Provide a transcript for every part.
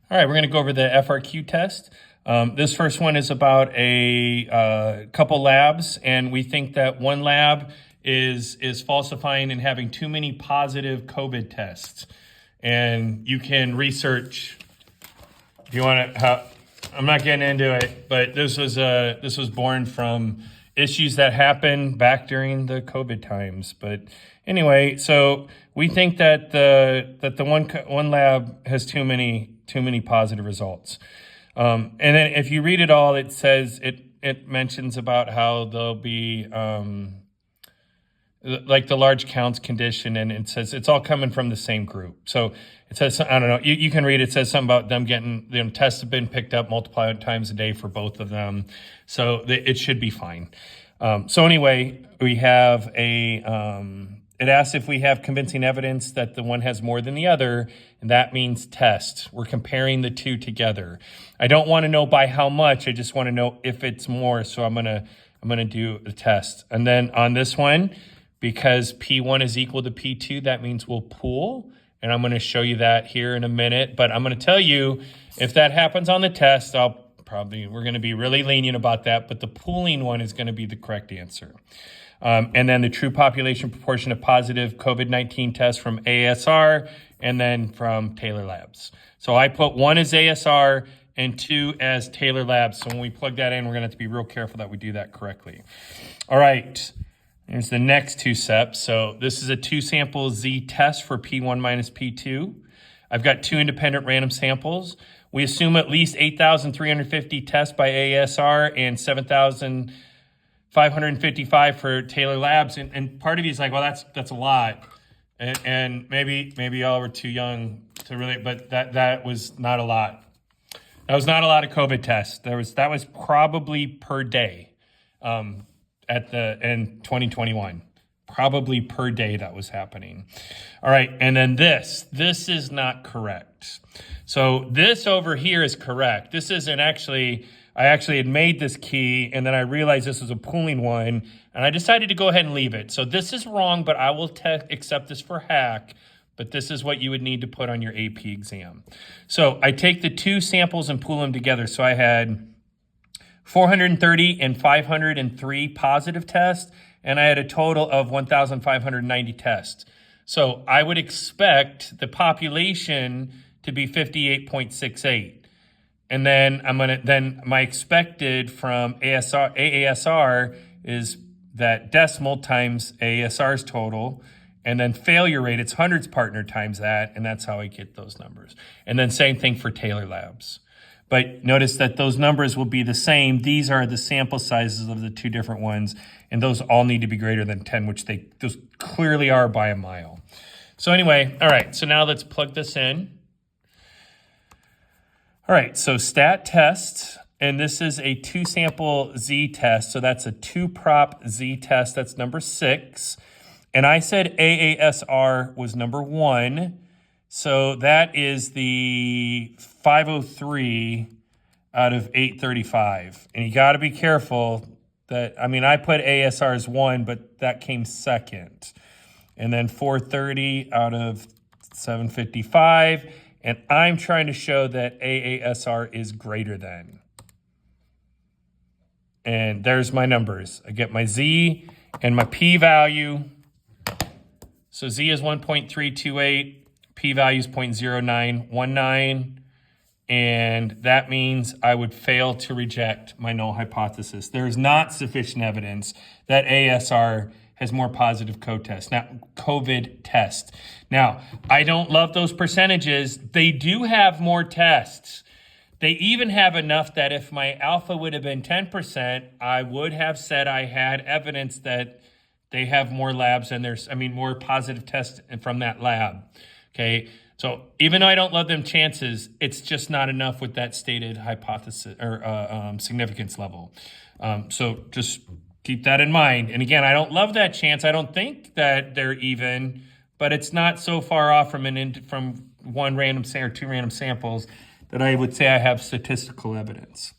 All right, we're going to go over the FRQ test. This first one is about a couple labs, and we think that one lab is falsifying and having too many positive COVID tests. And you can research if you want to. I'm not getting into it, but this was born from issues that happened back during the COVID times. But anyway, so we think that the one lab has too many positive results. And then if you read it all, it says it mentions about how there'll be like the large counts condition, and it says it's all coming from the same group. So it says, I don't know, you can read it. It says something about them getting, tests have been picked up multiple times a day for both of them. So it should be fine. So anyway, we have it asks if we have convincing evidence that the one has more than the other, and that means test. We're comparing the two together. I don't want to know by how much. I just want to know if it's more. So I'm gonna do a test. And then on this one, because P1 is equal to P2, that means we'll pool. And I'm going to show you that here in a minute. But I'm going to tell you, if that happens on the test, we're going to be really lenient about that. But the pooling one is going to be the correct answer. And then the true population proportion of positive COVID-19 tests from ASR and then from Taylor Labs. So I put 1 as ASR and 2 as Taylor Labs. So when we plug that in, we're going to have to be real careful that we do that correctly. All right. Here's the next 2 steps. So this is a 2-sample Z test for P1 minus P2. I've got 2 independent random samples. We assume at least 8,350 tests by ASR and 7,555 for Taylor Labs. And part of you is like, well, that's a lot. And maybe y'all were too young to really, but that was not a lot. That was not a lot of COVID tests. That was probably per day. In 2021, probably per day that was happening. All right, and then this is not correct. So this over here is correct. This isn't actually, I actually had made this key, and then I realized this was a pooling one, and I decided to go ahead and leave it. So this is wrong, but I will accept this for hack, but this is what you would need to put on your AP exam. So I take the 2 samples and pool them together. So I had 430 and 503 positive tests, and I had a total of 1,590 tests. So I would expect the population to be 58.68. And then my expected from AASR is that decimal times AASR's total, and then failure rate, it's hundreds partner times that, and that's how I get those numbers. And then same thing for Taylor Labs. But notice that those numbers will be the same. These are the sample sizes of the 2 different ones, and those all need to be greater than 10, which those clearly are by a mile. So anyway, all right, so now let's plug this in. All right, so stat test, and this is a 2-sample Z test, so that's a 2-prop Z test, that's number 6. And I said AASR was number 1. So that is the 503 out of 835. And you got to be careful that, I put ASR as 1, but that came second. And then 430 out of 755. And I'm trying to show that AASR is greater than. And there's my numbers. I get my Z and my P value. So Z is 1.328. P-value is 0.0919, and that means I would fail to reject my null hypothesis. There is not sufficient evidence that ASR has more positive COVID tests. Now, I don't love those percentages. They do have more tests. They even have enough that if my alpha would have been 10%, I would have said I had evidence that they have more labs and more positive tests from that lab. Okay, so even though I don't love them chances, it's just not enough with that stated hypothesis or significance level. So just keep that in mind. And again, I don't love that chance. I don't think that they're even, but it's not so far off from one random or 2 random samples that I would say I have statistical evidence.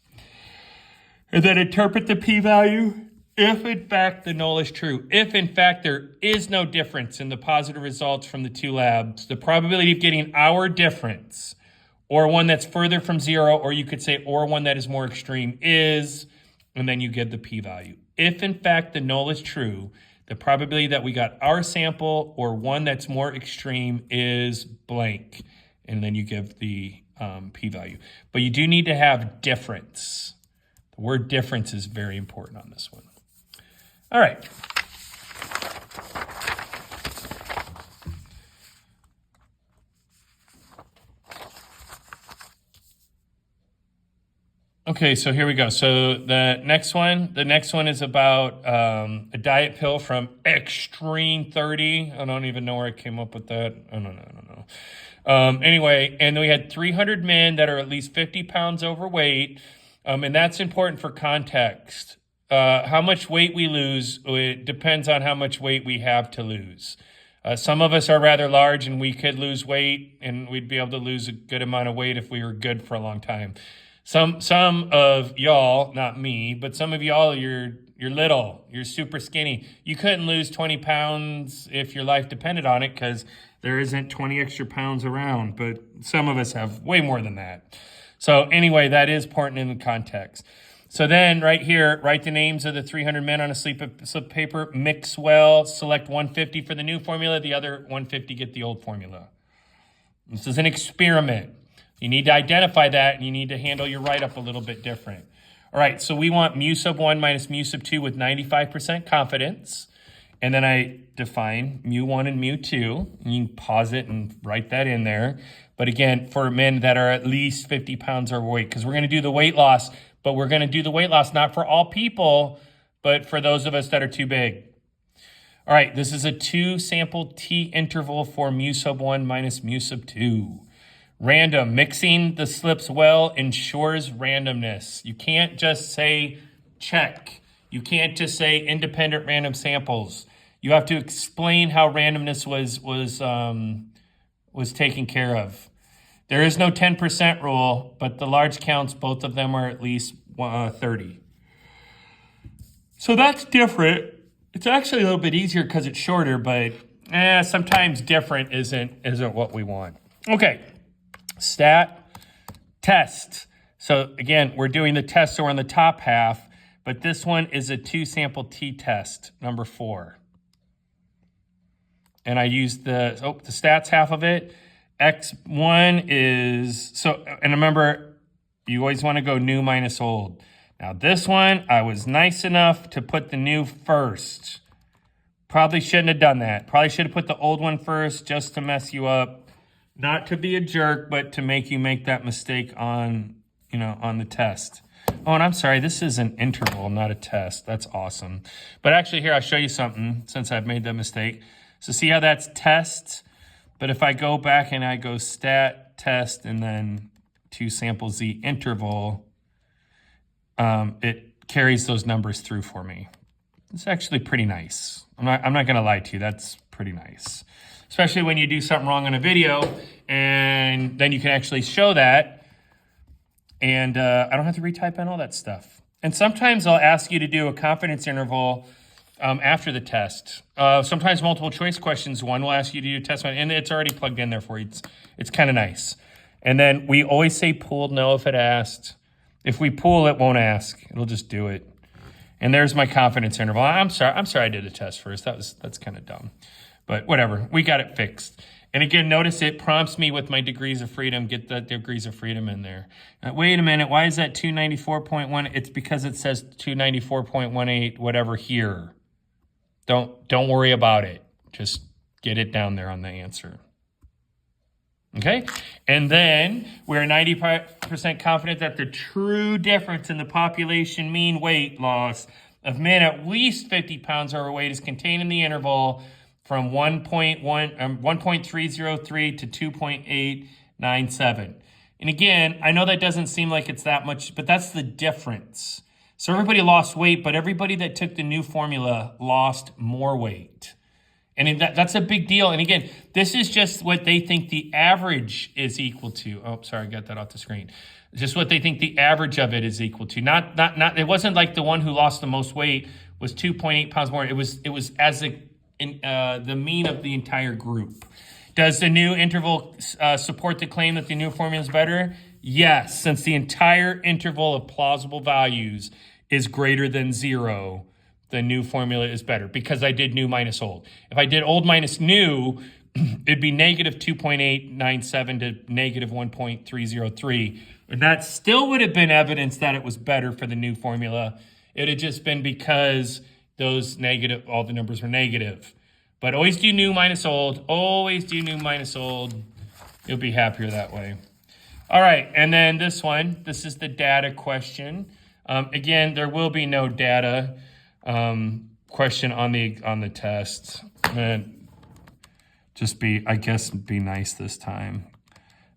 And then interpret the p-value. If in fact the null is true, if in fact there is no difference in the positive results from the 2 labs, the probability of getting our difference or one that's further from 0, or you could say, or one that is more extreme is, and then you give the p-value. If, in fact, the null is true, the probability that we got our sample or one that's more extreme is blank, and then you give the p-value. But you do need to have difference. The word difference is very important on this one. All right. Okay, so here we go. So the next one is about a diet pill from Extreme 30. I don't even know where I came up with that. I don't know. Anyway, and we had 300 men that are at least 50 pounds overweight, and that's important for context. How much weight we lose, it depends on how much weight we have to lose. Some of us are rather large, and we could lose weight, and we'd be able to lose a good amount of weight if we were good for a long time. Some of y'all, not me, but some of y'all, you're little, you're super skinny. You couldn't lose 20 pounds if your life depended on it because there isn't 20 extra pounds around, but some of us have way more than that. So anyway, that is important in the context. So then right here, write the names of the 300 men on a slip of paper, mix well, select 150 for the new formula, the other 150 get the old formula. This is an experiment. You need to identify that, and you need to handle your write-up a little bit different. All right, so we want mu sub 1 minus mu sub 2 with 95% confidence. And then I define mu 1 and mu 2. You can pause it and write that in there. But again, for men that are at least 50 pounds overweight, because we're going to do the weight loss, but we're going to do the weight loss not for all people, but for those of us that are too big. All right, this is a 2-sample t interval for mu sub 1 minus mu sub 2. Random. Mixing the slips well ensures randomness. You can't just say check. You can't just say independent random samples. You have to explain how randomness was taken care of. There is no 10% rule, but the large counts, both of them are at least 30. So that's different. It's actually a little bit easier because it's shorter, but sometimes different isn't what we want. Okay. Stat, test. So again, we're doing the test, so we're on the top half, but this one is a 2-sample t-test, number 4. And I used the stats half of it. X1 is, and remember, you always want to go new minus old. Now this one, I was nice enough to put the new first. Probably shouldn't have done that. Probably should have put the old one first just to mess you up. Not to be a jerk, but to make you make that mistake on the test. Oh, and I'm sorry, this is an interval, not a test. That's awesome. But actually here, I'll show you something since I've made that mistake. So see how that's test? But if I go back and I go stat, test, and then 2-sample z interval, it carries those numbers through for me. It's actually pretty nice. I'm not going to lie to you. That's pretty nice. Especially when you do something wrong on a video, and then you can actually show that, and I don't have to retype in all that stuff. And sometimes I'll ask you to do a confidence interval after the test. Sometimes multiple choice questions, one will ask you to do a test one, and it's already plugged in there for you. It's kind of nice. And then we always say pooled no if it asked. If we pool, it won't ask. It'll just do it. And there's my confidence interval. I'm sorry I did a test first. That's kind of dumb. But whatever, we got it fixed. And again, notice it prompts me with my degrees of freedom, get the degrees of freedom in there. Wait a minute, why is that 294.1? It's because it says 294.18 whatever here. Don't worry about it. Just get it down there on the answer. Okay? And then we're 90% confident that the true difference in the population mean weight loss of men at least 50 pounds overweight is contained in the interval from 1.303 to 2.897. And again, I know that doesn't seem like it's that much, but that's the difference. So everybody lost weight, but everybody that took the new formula lost more weight. And that's a big deal. And again, this is just what they think the average is equal to. Oh, sorry, I got that off the screen. Just what they think the average of it is equal to. Not. It wasn't like the one who lost the most weight was 2.8 pounds more. It was as the mean of the entire group. Does the new interval support the claim that the new formula is better? Yes, since the entire interval of plausible values is greater than 0, the new formula is better because I did new minus old. If I did old minus new, it'd be negative 2.897 to negative 1.303. And that still would have been evidence that it was better for the new formula. It had just been because those negative, all the numbers were negative. But always do new minus old. Always do new minus old. You'll be happier that way. All right, and then this one. This is the data question. Again, there will be no data question on the test. Just be nice this time.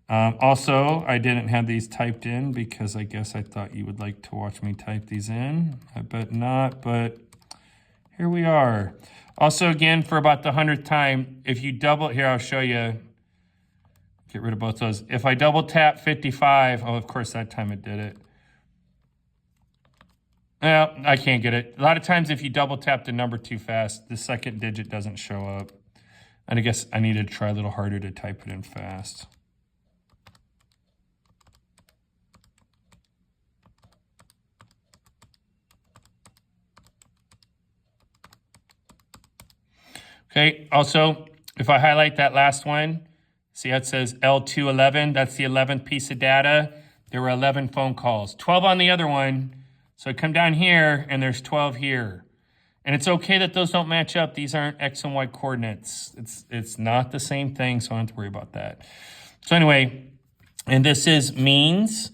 Also, I didn't have these typed in because I guess I thought you would like to watch me type these in. I bet not, but here we are. Also, again, for about the 100th time, if you double, here, I'll show you. Get rid of both those. If I double tap 55, oh, of course, that time it did it. Well, I can't get it. A lot of times if you double tap the number too fast, the second digit doesn't show up. And I guess I need to try a little harder to type it in fast. Okay, also, if I highlight that last one, see how it says L211, that's the 11th piece of data. There were 11 phone calls, 12 on the other one. So I come down here and there's 12 here. And it's okay that those don't match up. These aren't X and Y coordinates. It's not the same thing, so I don't have to worry about that. So anyway, and this is means.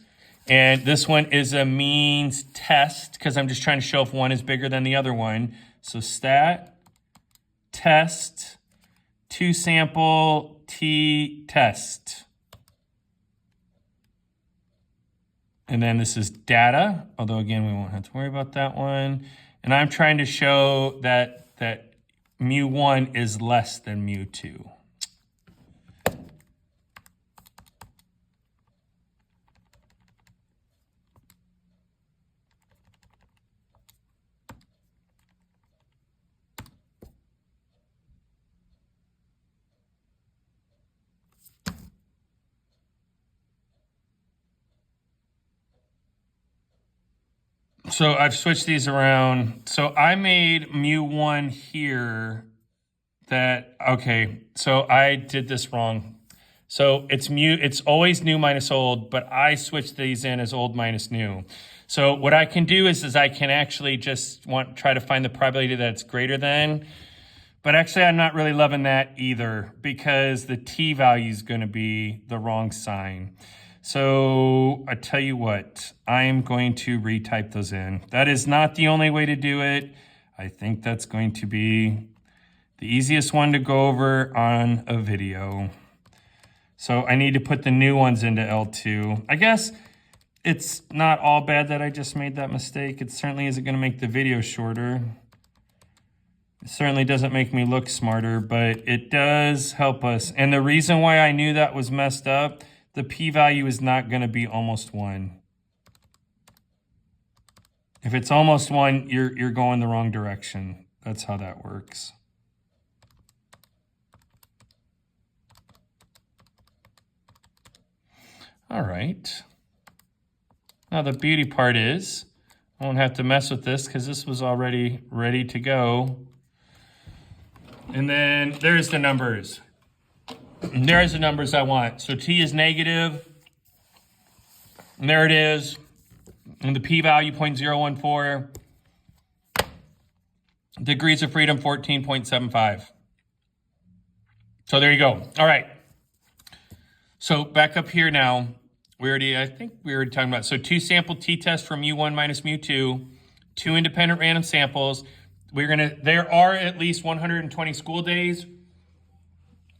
And this one is a means test because I'm just trying to show if one is bigger than the other one. So stat, test, 2 sample, T test. And then this is data, although again, we won't have to worry about that one. And I'm trying to show that mu1 is less than mu2. So I've switched these around. So I made mu1 here okay, so I did this wrong. So it's always new minus old, but I switched these in as old minus new. So what I can do is I can actually just try to find the probability that it's greater than, but actually I'm not really loving that either because the T value is going to be the wrong sign. So I tell you what, I am going to retype those in. That is not the only way to do it. I think that's going to be the easiest one to go over on a video. So I need to put the new ones into L2. I guess it's not all bad that I just made that mistake. It certainly isn't going to make the video shorter. It certainly doesn't make me look smarter, but it does help us. And the reason why I knew that was messed up, the p-value is not going to be almost 1. If it's almost 1, you're going the wrong direction. That's how that works. All right. Now the beauty part is I won't have to mess with this because this was already ready to go. And then there's the numbers. And there's the numbers I want. So T is negative. And there it is. And the p-value 0.014. Degrees of freedom 14.75. So there you go. All right. So back up here now. I think we already talked about it. So 2 sample t-test for mu1 minus mu2. 2 independent random samples. There are at least 120 school days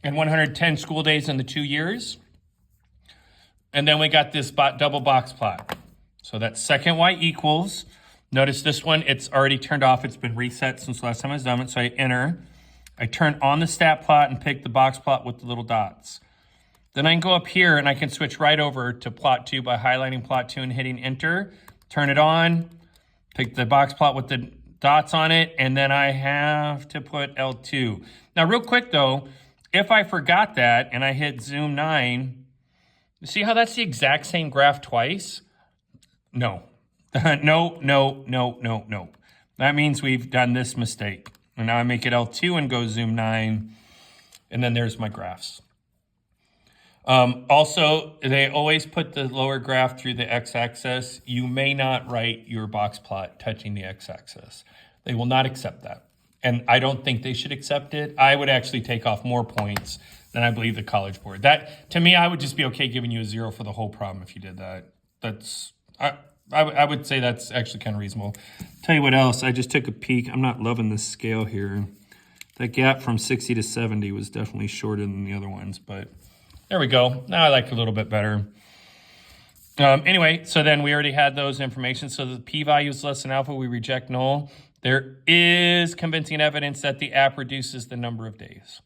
and 110 school days in the 2 years. And then we got this double box plot. So that's second y equals. Notice this one, it's already turned off. It's been reset since last time I was done it. So I enter. I turn on the stat plot and pick the box plot with the little dots. Then I can go up here and I can switch right over to plot 2 by highlighting plot 2 and hitting enter. Turn it on, pick the box plot with the dots on it, and then I have to put L2. Now real quick though, if I forgot that and I hit zoom 9, see how that's the exact same graph twice? No. No. That means we've done this mistake. And now I make it L2 and go zoom 9. And then there's my graphs. Also, they always put the lower graph through the x-axis. You may not write your box plot touching the x-axis. They will not accept that. And I don't think they should accept it. I would actually take off more points than I believe the College Board. That, to me, I would just be okay giving you a 0 for the whole problem if you did that. I would say that's actually kind of reasonable. Tell you what else, I just took a peek. I'm not loving this scale here. That gap from 60 to 70 was definitely shorter than the other ones, but there we go. Now I like it a little bit better. Anyway, so then we already had those information. So the p-value is less than alpha, we reject null. There is convincing evidence that the app reduces the number of days.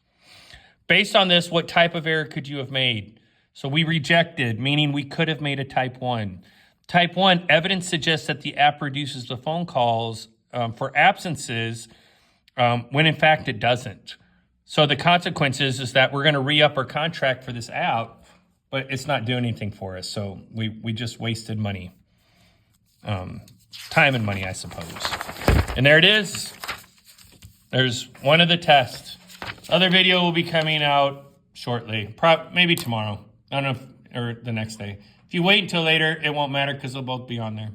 Based on this, what type of error could you have made? So we rejected, meaning we could have made a type 1. Type 1, evidence suggests that the app reduces the phone calls for absences when in fact it doesn't. So the consequences is that we're going to re-up our contract for this app, but it's not doing anything for us. So we just wasted money. Time and money, I suppose. And there it is. There's one of the tests. Other video will be coming out shortly, maybe tomorrow. I don't know, or the next day. If you wait until later, it won't matter because they'll both be on there.